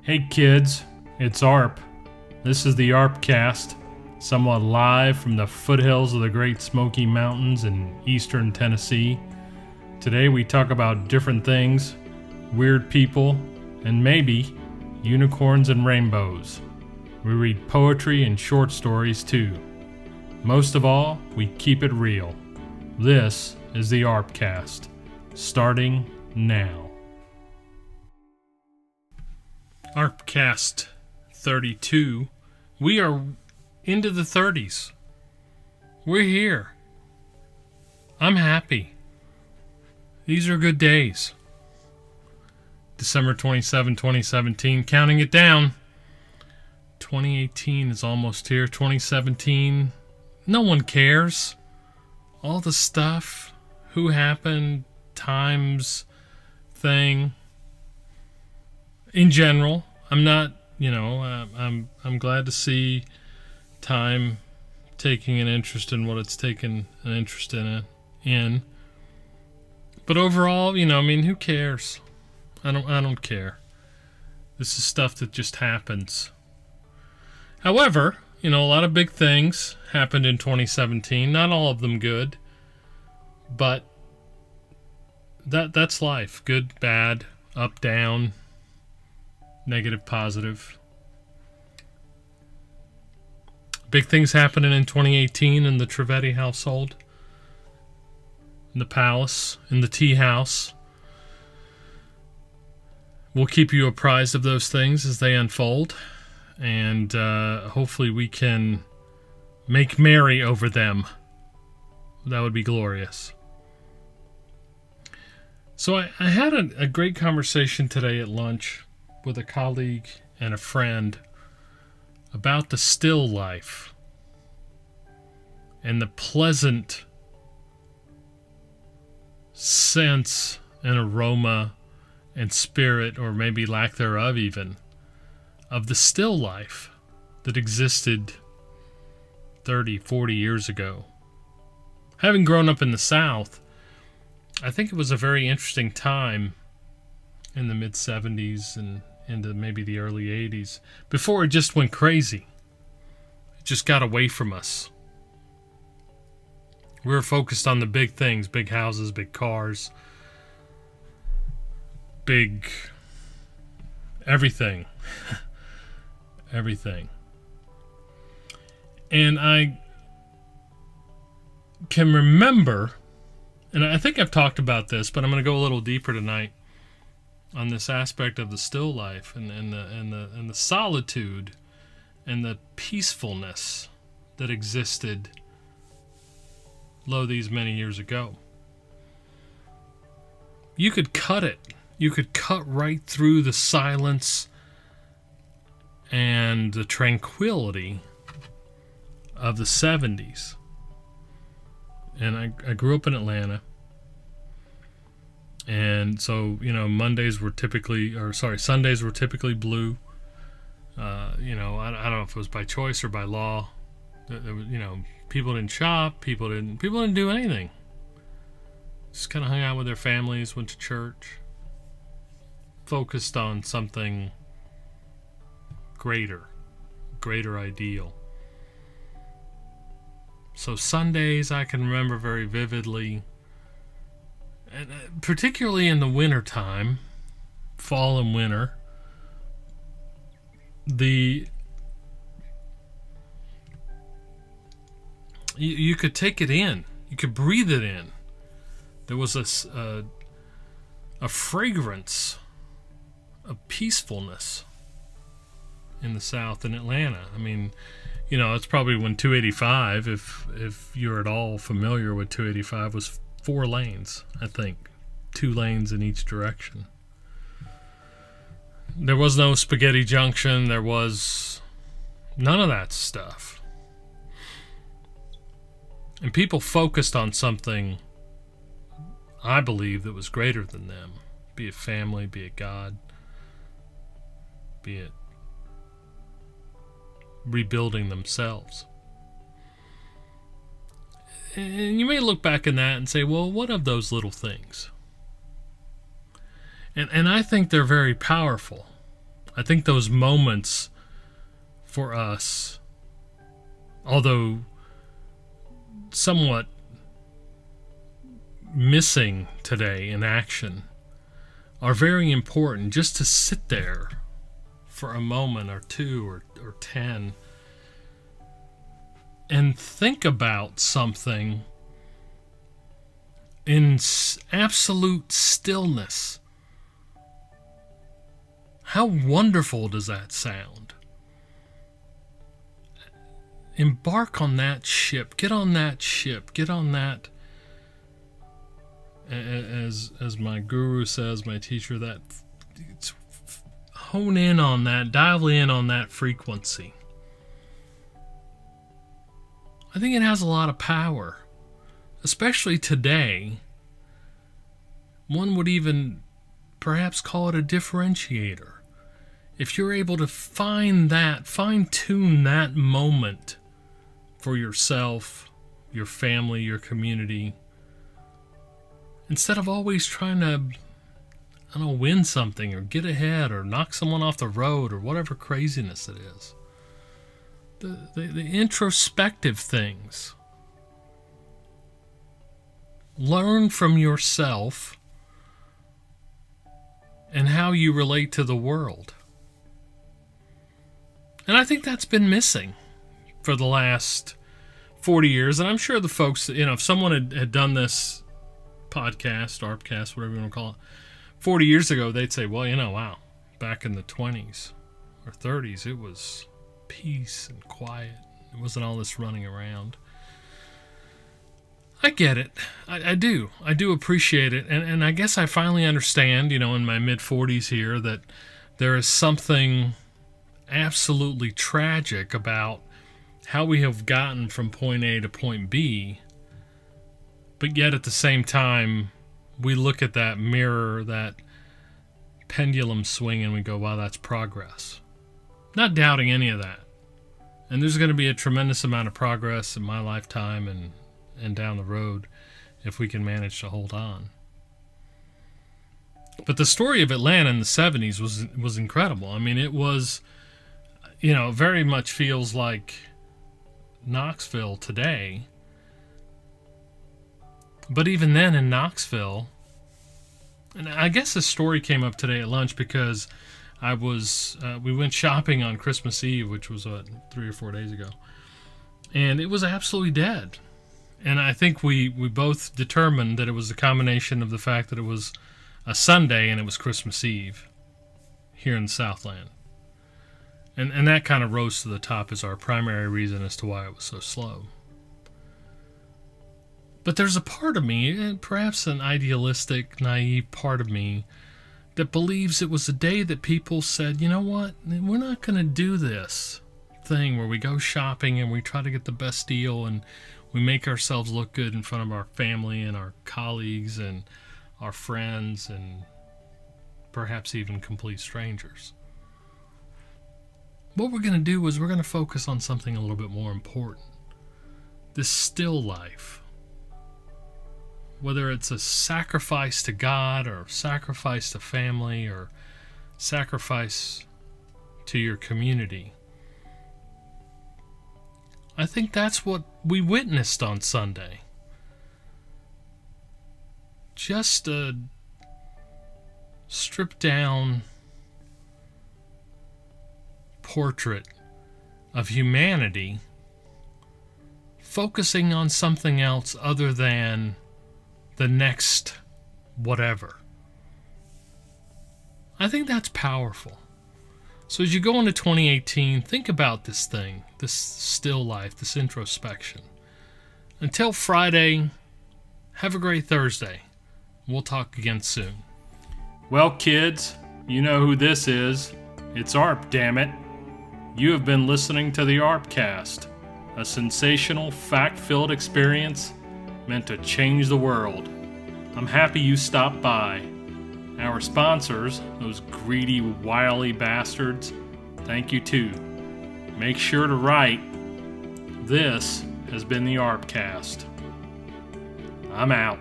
Hey kids, it's Arp. This is the ArpCast, somewhat live from the foothills of the Great Smoky Mountains in eastern Tennessee. Today we talk about different things, weird people, and maybe unicorns and rainbows. We read poetry and short stories too. Most of all, we keep it real. This is the ArpCast, starting now. ArpCast 32. We are into the 30s. We're here. I'm happy. These are good days. December 27, 2017. Counting it down. 2018 is almost here. 2017. No one cares. All the stuff. Who happened. Times. Thing. In general, I'm not, I'm glad to see Time taking an interest in what it's taken an interest in. But overall, who cares? I don't care. This is stuff that just happens. However, a lot of big things happened in 2017. Not all of them good, but that's life. Good, bad, up, down. Negative, positive. Big things happening in 2018 in the Trivedi household, in the palace, in the tea house. We'll keep you apprised of those things as they unfold, and hopefully we can make merry over them. That would be glorious. So I had a great conversation today at lunch with a colleague and a friend about the still life and the pleasant sense and aroma and spirit, or maybe lack thereof even, of the still life that existed 30, 40 years ago. Having grown up in the South, I think it was a very interesting time in the mid-70s and into maybe the early 80s, before it just went crazy. It just got away from us. We were focused on the big things, big houses, big cars, big everything. Everything. And I can remember, and I think I've talked about this, but I'm going to go a little deeper tonight on this aspect of the still life and the solitude and the peacefulness that existed these many years ago. You could cut it. You could cut right through the silence and the tranquility of the 70s. And I grew up in Atlanta. And so, Sundays were typically blue. I don't know if it was by choice or by law. There was, people didn't shop, people didn't do anything. Just kind of hung out with their families, went to church, focused on something greater ideal. So Sundays I can remember very vividly. And particularly in the winter time, fall and winter, you could take it in, you could breathe it in. There was a fragrance of peacefulness in the South in Atlanta. I mean, it's probably when 285, if you're at all familiar with 285, was 4 lanes, I think. 2 lanes in each direction. There was no Spaghetti Junction. There was none of that stuff. And people focused on something, I believe, that was greater than them. Be it family, be it God, be it rebuilding themselves. And you may look back in that and say, well, what of those little things? And I think they're very powerful. I think those moments for us, although somewhat missing today in action, are very important, just to sit there for a moment or two or 10 and think about something in absolute stillness. How wonderful does that sound? Embark on that ship. Get on that ship. Get on that, as my guru says, my teacher, that hone in on that, dial in on that frequency. I think it has a lot of power, especially today. One would even perhaps call it a differentiator. If you're able to find that, fine-tune that moment for yourself, your family, your community, instead of always trying to, win something or get ahead or knock someone off the road or whatever craziness it is. The introspective things. Learn from yourself and how you relate to the world. And I think that's been missing for the last 40 years. And I'm sure the folks, if someone had done this podcast, ArpCast, whatever you want to call it, 40 years ago, they'd say, well, wow, back in the 20s or 30s, it was peace and quiet. It wasn't all this running around. I get it. I do. I do appreciate it. And I guess I finally understand, in my mid-40s here, that there is something absolutely tragic about how we have gotten from point A to point B, but yet at the same time, we look at that mirror, that pendulum swing, and we go, wow, that's progress. Not doubting any of that. And there's going to be a tremendous amount of progress in my lifetime and down the road if we can manage to hold on. But the story of Atlanta in the 70s was incredible. I mean, it was, very much feels like Knoxville today. But even then in Knoxville, and I guess this story came up today at lunch because we went shopping on Christmas Eve, which was 3 or 4 days ago, and it was absolutely dead. And I think we both determined that it was a combination of the fact that it was a Sunday and it was Christmas Eve here in the Southland. And that kind of rose to the top as our primary reason as to why it was so slow. But there's a part of me, perhaps an idealistic, naive part of me, that believes it was a day that people said, you know what, we're not going to do this thing where we go shopping and we try to get the best deal and we make ourselves look good in front of our family and our colleagues and our friends and perhaps even complete strangers. What we're going to do is we're going to focus on something a little bit more important. This still life. Whether it's a sacrifice to God or sacrifice to family or sacrifice to your community. I think that's what we witnessed on Sunday. Just a stripped down portrait of humanity focusing on something else other than the next whatever. I think that's powerful. So as you go into 2018, think about this thing, this still life, this introspection. Until Friday, have a great Thursday. We'll talk again soon. Well, kids, you know who this is. It's ARP, damn it. You have been listening to the ArpCast, a sensational, fact-filled experience meant to change the world. I'm happy you stopped by. Our sponsors, those greedy, wily bastards, thank you too. Make sure to write, this has been the ArpCast. I'm out.